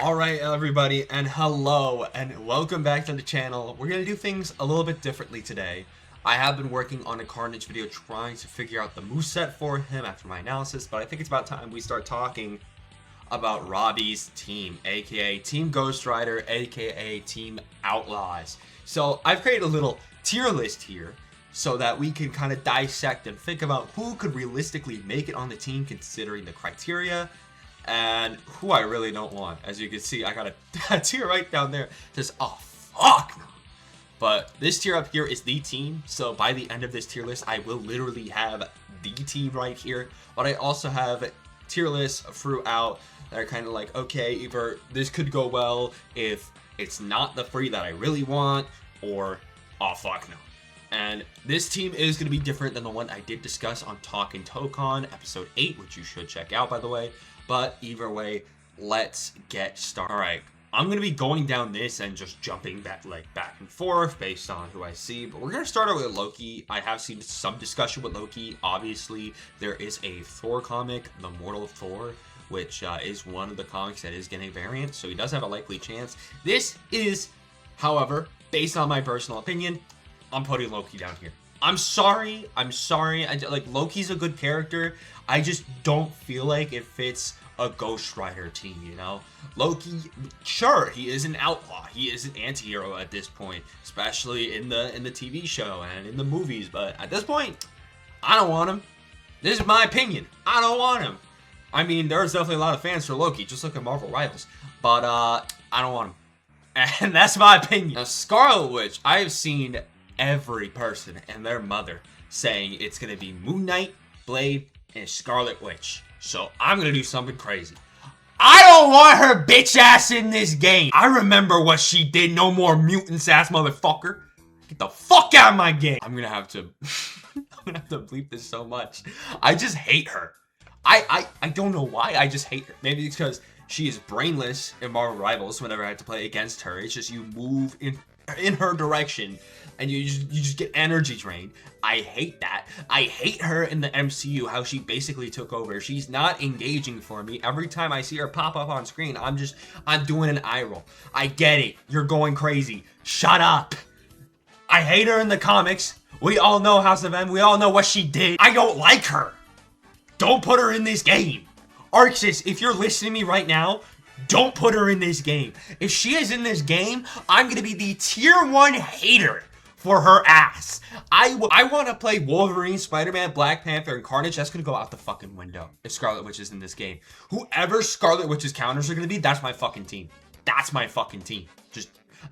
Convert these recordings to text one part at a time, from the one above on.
Alright everybody, and hello, and welcome back to the channel. We're gonna do things a little bit differently today. I have been working on a Carnage video trying to figure out the moveset for him after my analysis, but I think it's about time we start talking about Robbie's team, aka Team Ghost Rider, aka Team Outlaws. So I've created a little tier list here so that we can kind of dissect and think about who could realistically make it on the team considering the criteria, and who I really don't want. As you can see, I got a tier right down there. Says, oh fuck no. But this tier up here is the team. So by the end of this tier list, I will literally have the team right here. But I also have tier lists throughout that are kind of like, okay, either this could go well if it's not the free that I really want, or oh fuck no. And this team is going to be different than the one I did discuss on Tōkon episode 8, which you should check out, by the way. But either way, let's get started. Alright, I'm going to be going down this and just jumping back and forth based on who I see. But we're going to start out with Loki. I have seen some discussion with Loki. Obviously, there is a Thor comic, The Mortal Thor, which is one of the comics that is getting a variant. So he does have a likely chance. This is, however, based on my personal opinion, I'm putting Loki down here. I'm sorry. Like, Loki's a good character. I just don't feel like it fits a Ghost Rider team, you know? Loki, sure, he is an outlaw. He is an anti-hero at this point, especially in the TV show and in the movies. But at this point, I don't want him. This is my opinion. I don't want him. I mean, there's definitely a lot of fans for Loki. Just look at Marvel Rivals. But I don't want him. And that's my opinion. Now, Scarlet Witch, I have seen every person and their mother saying it's gonna be Moon Knight, Blade, and Scarlet Witch. So I'm gonna do something crazy. I don't want her bitch ass in this game. I remember what she did. No more mutants ass motherfucker. Get the fuck out of my game. I'm gonna have to bleep this so much. I just hate her. I don't know why. I just hate her. Maybe it's because she is brainless in Marvel Rivals. Whenever I had to play against her, it's just you move in her direction and you just get energy drained. I hate that. I hate her in the MCU, how she basically took over. She's not engaging for me. Every time I see her pop up on screen, I'm doing an eye roll. I get it. You're going crazy. Shut up. I hate her in the comics. We all know House of M. We all know what she did. I don't like her. Don't put her in this game. Arxis, if you're listening to me right now, don't put her in this game. If she is in this game, I'm going to be the tier 1 hater for her ass. I want to play Wolverine, Spider-Man, Black Panther, and Carnage. That's going to go out the fucking window if Scarlet Witch is in this game. Whoever Scarlet Witch's counters are going to be, that's my fucking team. That's my fucking team.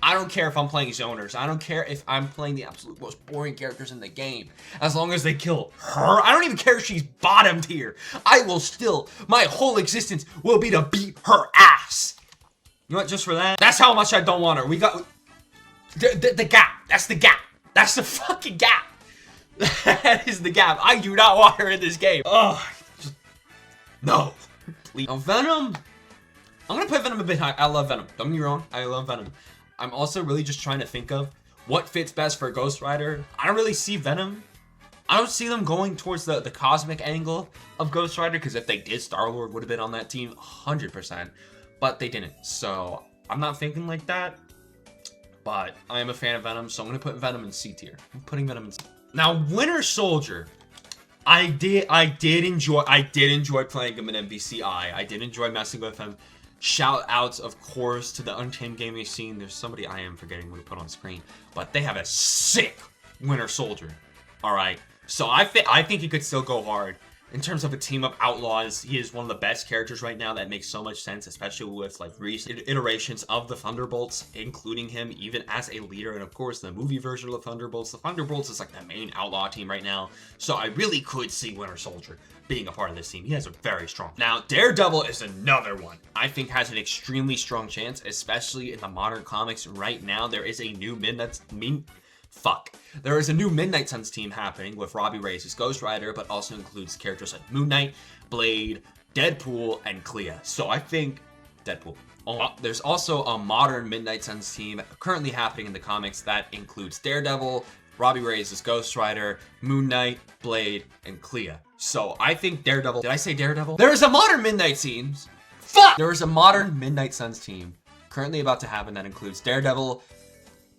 I don't care if I'm playing zoners. I don't care if I'm playing the absolute most boring characters in the game. As long as they kill her. I don't even care if she's bottom tier. I will still, my whole existence will be to beat her ass. You know what, just for that? That's how much I don't want her. We got the gap. That's the gap. That's the fucking gap. That is the gap. I do not want her in this game. Ugh. No. Please. Now, Venom. I'm going to put Venom a bit high. I love Venom. Don't get me wrong. I love Venom. I'm also really just trying to think of what fits best for Ghost Rider. I don't really see Venom. I don't see them going towards the cosmic angle of Ghost Rider, because if they did, Star-Lord would have been on that team 100%. But they didn't. So I'm not thinking like that. But I am a fan of Venom, so I'm going to put Venom in C tier. I'm putting Venom in C. Now, Winter Soldier. I did enjoy playing him in MVCI. I did enjoy messing with him. Shout outs, of course, to the Untamed Gaming scene. There's somebody I am forgetting what to put on screen, but they have a sick Winter Soldier. All right, so I think he could still go hard in terms of a team of outlaws. He is one of the best characters right now. That makes so much sense, especially with like recent iterations of the Thunderbolts, including him even as a leader. And of course, the movie version of the Thunderbolts. The Thunderbolts is like the main outlaw team right now. So I really could see Winter Soldier being a part of this team. He has a very strong. Now, Daredevil is another one I think has an extremely strong chance, especially in the modern comics right now. There is a new There is a new Midnight Suns team happening with Robbie Reyes as Ghost Rider, but also includes characters like Moon Knight, Blade, Deadpool, and Clea. So I think Deadpool. There's also a modern Midnight Suns team currently happening in the comics that includes Daredevil, Robbie Reyes as Ghost Rider, Moon Knight, Blade, and Clea. So I think Daredevil. Did I say Daredevil? There is a modern Midnight team Fuck! There is a modern Midnight Suns team currently about to happen that includes Daredevil,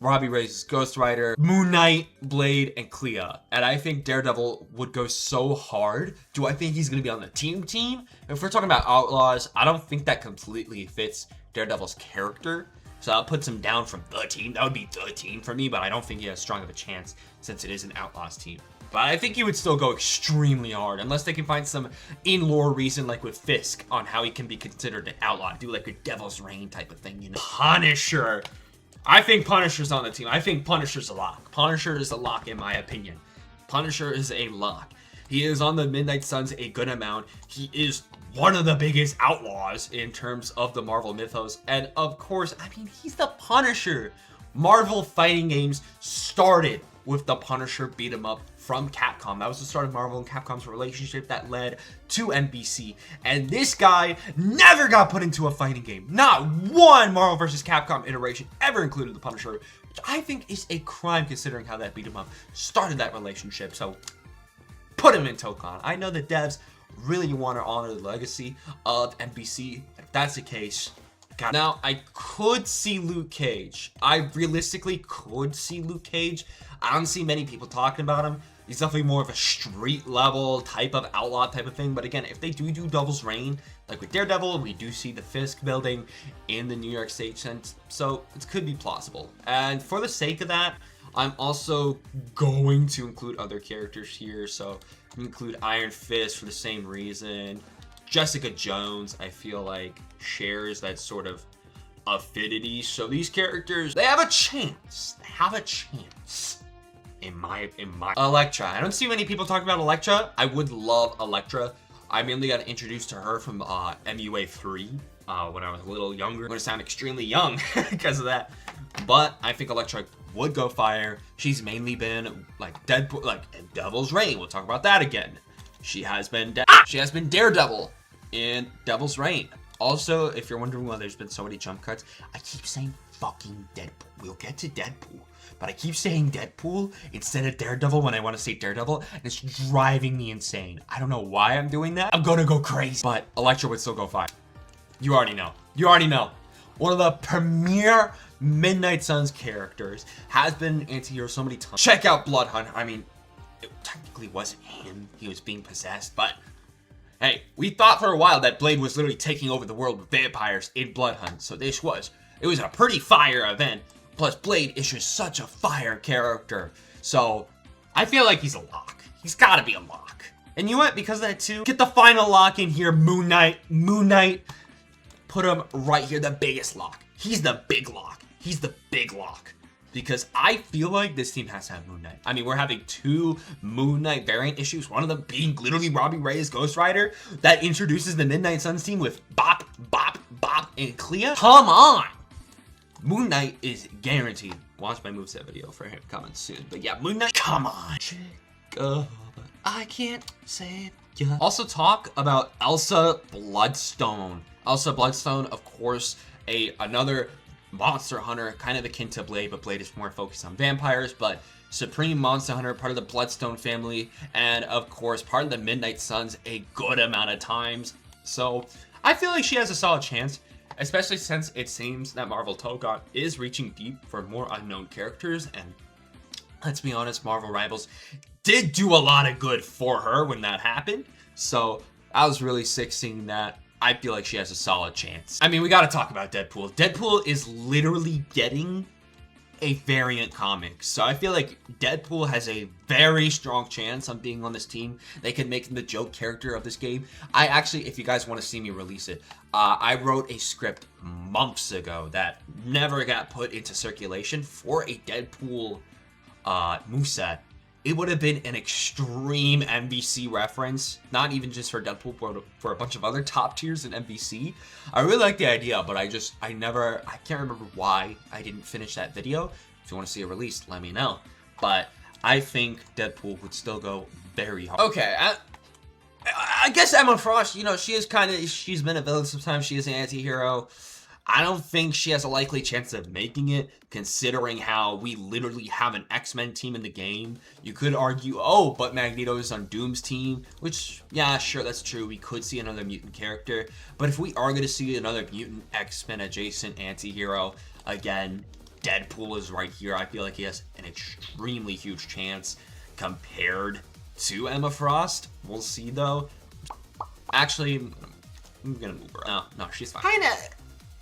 Robbie Reyes' Ghost Rider, Moon Knight, Blade, and Clea. And I think Daredevil would go so hard. Do I think he's going to be on the team? If we're talking about Outlaws, I don't think that completely fits Daredevil's character. So that puts him down from the team. That would be the team for me, but I don't think he has strong of a chance since it is an Outlaws team. But I think he would still go extremely hard unless they can find some in-lore reason, like with Fisk, on how he can be considered an outlaw. Do like a Devil's Reign type of thing, you know? Punisher. I think Punisher's on the team. I think Punisher's a lock. Punisher is a lock in my opinion. Punisher is a lock. He is on the Midnight Suns a good amount. He is one of the biggest outlaws in terms of the Marvel mythos. And of course, I mean, he's the Punisher. Marvel fighting games started with the Punisher beat 'em up from Capcom. That was the start of Marvel and Capcom's relationship that led to NBC. And this guy never got put into a fighting game. Not one Marvel vs. Capcom iteration ever included the Punisher, which I think is a crime considering how that beat 'em up started that relationship. So put him in Tōkon. I know the devs really want to honor the legacy of NBC. If that's the case, now, I could see Luke Cage. I realistically could see Luke Cage. I don't see many people talking about him. He's definitely more of a street level type of outlaw type of thing. But again, if they do Devil's Reign, like with Daredevil, we do see the Fisk building in the New York State sense. So it could be plausible. And for the sake of that, I'm also going to include other characters here. So include Iron Fist for the same reason. Jessica Jones, I feel like, shares that sort of affinity. So these characters, they have a chance. They have a chance. In my Elektra. I don't see many people talking about Elektra. I would love Elektra. I mainly got introduced to her from MUA 3 when I was a little younger. I'm gonna sound extremely young because of that. But I think Elektra would go fire. She's mainly been like Deadpool, like in Devil's Reign. We'll talk about that again. She has been Daredevil in Devil's Reign. Also, if you're wondering why there's been so many jump cuts, I keep saying fucking Deadpool. We'll get to Deadpool, but I keep saying Deadpool instead of Daredevil when I want to say Daredevil, and it's driving me insane. I don't know why I'm doing that. I'm gonna go crazy, but Elektra would still go fire. You already know. You already know. One of the premier Midnight Suns characters has been an anti-hero so many times. Check out Blood Hunt. I mean, it technically wasn't him. He was being possessed, but hey, we thought for a while that Blade was literally taking over the world with vampires in Blood Hunt. So it was a pretty fire event. Plus, Blade is just such a fire character. So I feel like he's a lock. He's got to be a lock. And you know what? Because of that too, get the final lock in here, Moon Knight. Moon Knight, put him right here, the biggest lock. He's the big lock. He's the big lock. Because I feel like this team has to have Moon Knight. I mean, we're having two Moon Knight variant issues. One of them being literally Robbie Reyes' Ghost Rider that introduces the Midnight Suns team with Bop, Bop, Bop, and Clea. Come on! Moon Knight is guaranteed. Watch my moveset video for him coming soon. But yeah, Moon Knight, come on. I can't save ya. Also talk about Elsa Bloodstone. Elsa Bloodstone, of course, another monster hunter, kind of akin to Blade, but Blade is more focused on vampires, but supreme monster hunter, part of the Bloodstone family, and of course, part of the Midnight Suns a good amount of times. So I feel like she has a solid chance, especially since it seems that Marvel Tōkon is reaching deep for more unknown characters, and let's be honest, Marvel Rivals did do a lot of good for her when that happened. So I was really sick seeing that. I feel like she has a solid chance. I mean, we gotta talk about Deadpool. Deadpool is literally getting a variant comic. So I feel like Deadpool has a very strong chance on being on this team. They can make him the joke character of this game. I actually, if you guys want to see me release it, I wrote a script months ago that never got put into circulation for a Deadpool moveset. It would have been an extreme MVC reference, not even just for Deadpool, but for a bunch of other top tiers in MVC. I really like the idea, but I can't remember why I didn't finish that video. If you want to see it released, let me know. But I think Deadpool would still go very hard. Okay, I guess Emma Frost, you know, she's been a villain sometimes. She is an anti-hero. I don't think she has a likely chance of making it, considering how we literally have an X-Men team in the game. You could argue, oh, but Magneto is on Doom's team, which, yeah, sure, that's true. We could see another mutant character. But if we are going to see another mutant X-Men adjacent anti-hero, again, Deadpool is right here. I feel like he has an extremely huge chance compared to Emma Frost. We'll see, though. Actually, I'm gonna move her. Oh, no, she's fine.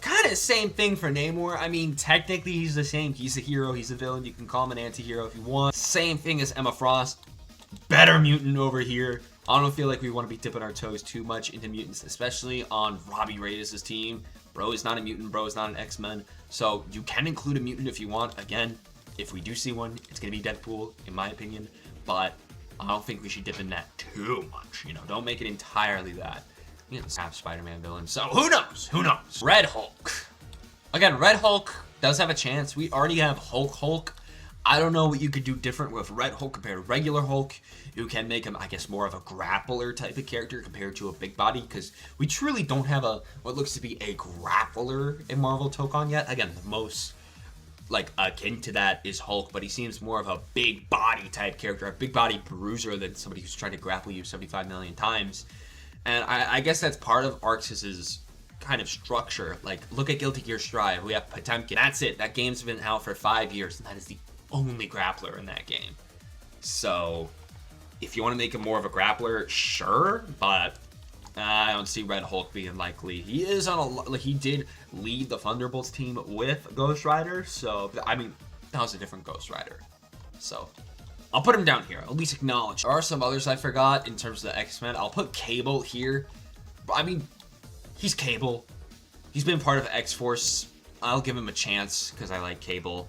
Kind of same thing for Namor. I mean, technically he's the same. He's a hero, he's a villain. You can call him an anti-hero if you want. Same thing as Emma Frost. Better mutant over here. I don't feel like we want to be dipping our toes too much into mutants, especially on Robbie Reyes' team. Bro is not a mutant, bro is not an X-Men. So you can include a mutant if you want. Again, if we do see one, it's going to be Deadpool, in my opinion. But I don't think we should dip in that too much. You know, don't make it entirely that. You know, half Spider-Man villain. So who knows? Who knows? Red Hulk. Again, Red Hulk does have a chance. We already have Hulk. I don't know what you could do different with Red Hulk compared to regular Hulk. You can make him, I guess, more of a grappler type of character compared to a big body, because we truly don't have what looks to be a grappler in Marvel Tōkon yet. Again, the most like akin to that is Hulk, but he seems more of a big body type character, a big body bruiser than somebody who's trying to grapple you 75 million times. And I guess that's part of Arx's kind of structure. Like, look at Guilty Gear Strive. We have Potemkin. That's it. That game's been out for 5 years, and that is the only grappler in that game. So, if you want to make him more of a grappler, sure, but I don't see Red Hulk being likely. He is on he did lead the Thunderbolts team with Ghost Rider, so, I mean, that was a different Ghost Rider. So, I'll put him down here. At least acknowledge. There are some others I forgot in terms of the X-Men. I'll put Cable here. I mean, he's Cable. He's been part of X-Force. I'll give him a chance because I like Cable.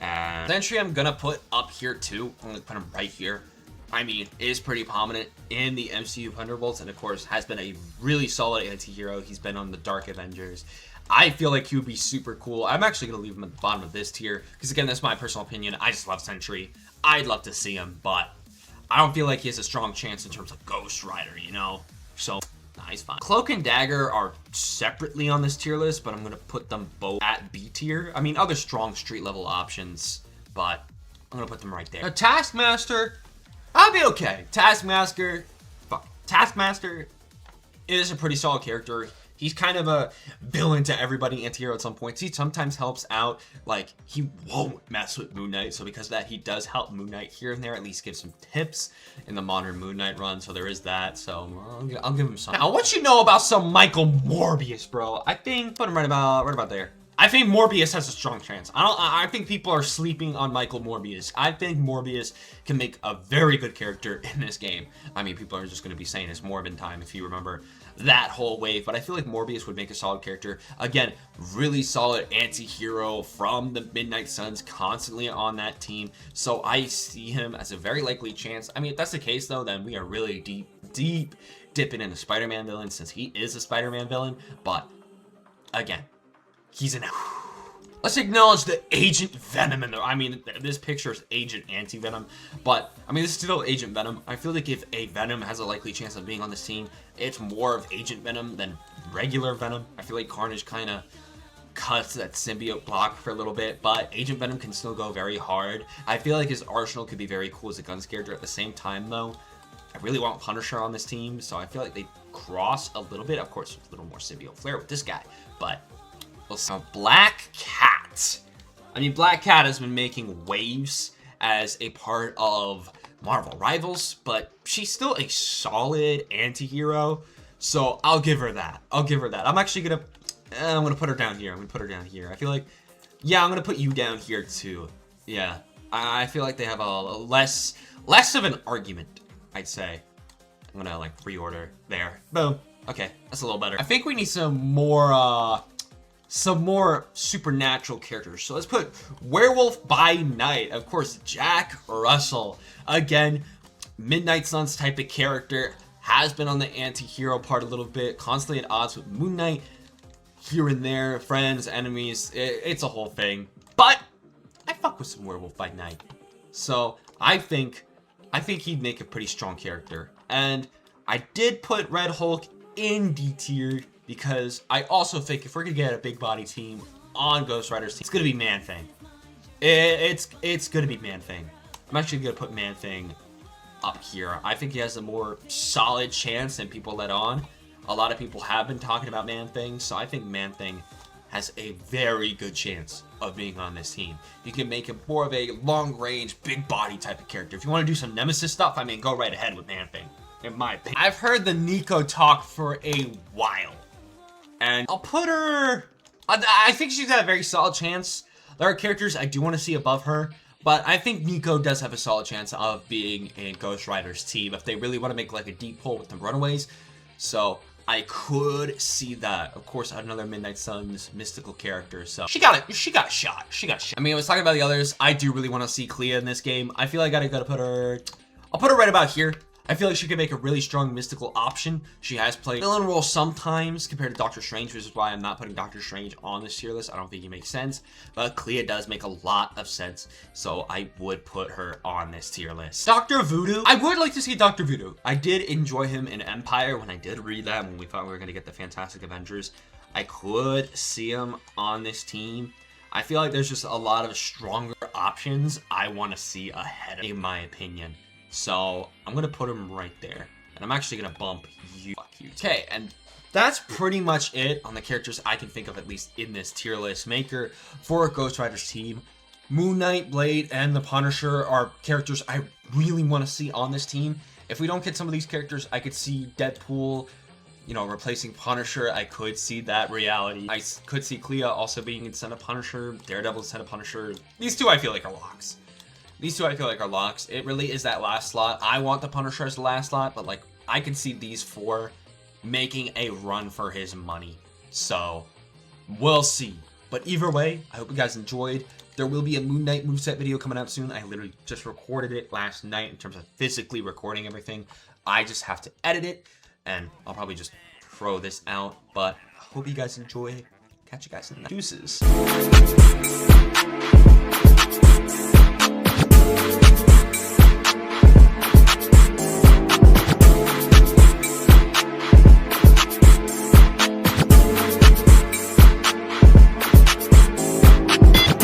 And Sentry I'm going to put up here too. I'm going to put him right here. I mean, is pretty prominent in the MCU Thunderbolts, and of course has been a really solid anti-hero. He's been on the Dark Avengers. I feel like he would be super cool. I'm actually going to leave him at the bottom of this tier because, again, that's my personal opinion. I just love Sentry. I'd love to see him, but I don't feel like he has a strong chance in terms of Ghost Rider, you know? So, nah, he's fine. Cloak and Dagger are separately on this tier list, but I'm going to put them both at B tier. I mean, other strong street-level options, but I'm going to put them right there. Now, Taskmaster, I'll be okay. Taskmaster is a pretty solid character. He's kind of a villain to everybody, anti-hero at some points. He sometimes helps out, like, he won't mess with Moon Knight, so because of that, he does help Moon Knight here and there, at least give some tips in the modern Moon Knight run, so there is that, so I'll give him some. Now, what you know about some Michael Morbius, bro? I think, put him right about there. I think Morbius has a strong chance. I think people are sleeping on Michael Morbius. I think Morbius can make a very good character in this game. I mean, people are just going to be saying it's Morbin time if you remember that whole wave, but I feel like Morbius would make a solid character. Again, really solid anti-hero from the Midnight Suns, constantly on that team, so I see him as a very likely chance. I mean, if that's the case, though, then we are really deep dipping into Spider-Man villain, since he is a Spider-Man villain, but again, he's an... Let's acknowledge the Agent Venom in there. I mean, this picture is Agent Anti-Venom, but, I mean, this is still Agent Venom. I feel like if a Venom has a likely chance of being on this team, it's more of Agent Venom than regular Venom. I feel like Carnage kind of cuts that symbiote block for a little bit, but Agent Venom can still go very hard. I feel like his arsenal could be very cool as a guns character. At the same time, though, I really want Punisher on this team, so I feel like they cross a little bit. Of course, a little more symbiote flair with this guy, but... Black Cat. I mean, Black Cat has been making waves as a part of Marvel Rivals, but she's still a solid anti-hero, so I'll give her that. I'm actually gonna, I'm gonna put her down here. I feel like, yeah, I'm gonna put you down here too. Yeah, I feel like they have a less of an argument, I'd say. I'm gonna like reorder there. Boom. Okay, that's a little better. I think we need some more supernatural characters. So let's put Werewolf by Night. Of course, Jack Russell. Again, Midnight Suns type of character. Has been on the anti-hero part a little bit. Constantly at odds with Moon Knight. Here and there. Friends, enemies. It's a whole thing. But I fuck with some Werewolf by Night. So I think he'd make a pretty strong character. And I did put Red Hulk in D tier. because I also think if we're gonna get a big body team on Ghost Rider's team, it's gonna be Man-Thing. It's gonna be Man-Thing. I'm actually gonna put Man-Thing up here. I think he has a more solid chance than people let on. A lot of people have been talking about Man-Thing, so I think Man-Thing has a very good chance of being on this team. You can make him more of a long-range, big body type of character. If you want to do some Nemesis stuff, I mean, go right ahead with Man-Thing, in my opinion. I've heard the Nico talk for a while, and I'll put her... I think she's got a very solid chance. There are characters I do want to see above her, but I think Nico does have a solid chance of being in Ghost Rider's team if they really want to make like a deep pull with the Runaways. So I could see that. Of course, another Midnight Suns mystical character. So she got a shot. I mean, I was talking about the others. I do really want to see Clea in this game. I feel like I gotta put her. I'll put her right about here. I feel like she could make a really strong mystical option. She has played villain role sometimes compared to Doctor Strange, which is why I'm not putting Doctor Strange on this tier list. I don't think he makes sense, but Clea does make a lot of sense, so I would put her on this tier list. Dr. Voodoo, I would like to see Dr. Voodoo. I did enjoy him in Empire when I did read that, when we thought we were going to get the Fantastic Avengers. I could see him on this team. I feel like there's just a lot of stronger options I want to see ahead of him, in my opinion. So I'm going to put him right there. And I'm actually going to bump you. Fuck you. Okay, and that's pretty much it on the characters I can think of, at least in this tier list maker for Ghost Rider's team. Moon Knight, Blade, and the Punisher are characters I really want to see on this team. If we don't get some of these characters, I could see Deadpool, you know, replacing Punisher. I could see that reality. I could see Clea also being instead of Punisher, Daredevil instead of Punisher. These two I feel like are locks. These two I feel like are locks. It really is that last slot. I want the Punisher as the last slot, but like I can see these four making a run for his money. So we'll see. But either way, I hope you guys enjoyed. There will be a Moon Knight moveset video coming out soon. I literally just recorded it last night in terms of physically recording everything. I just have to edit it, and I'll probably just throw this out. But I hope you guys enjoy. Catch you guys in the deuces.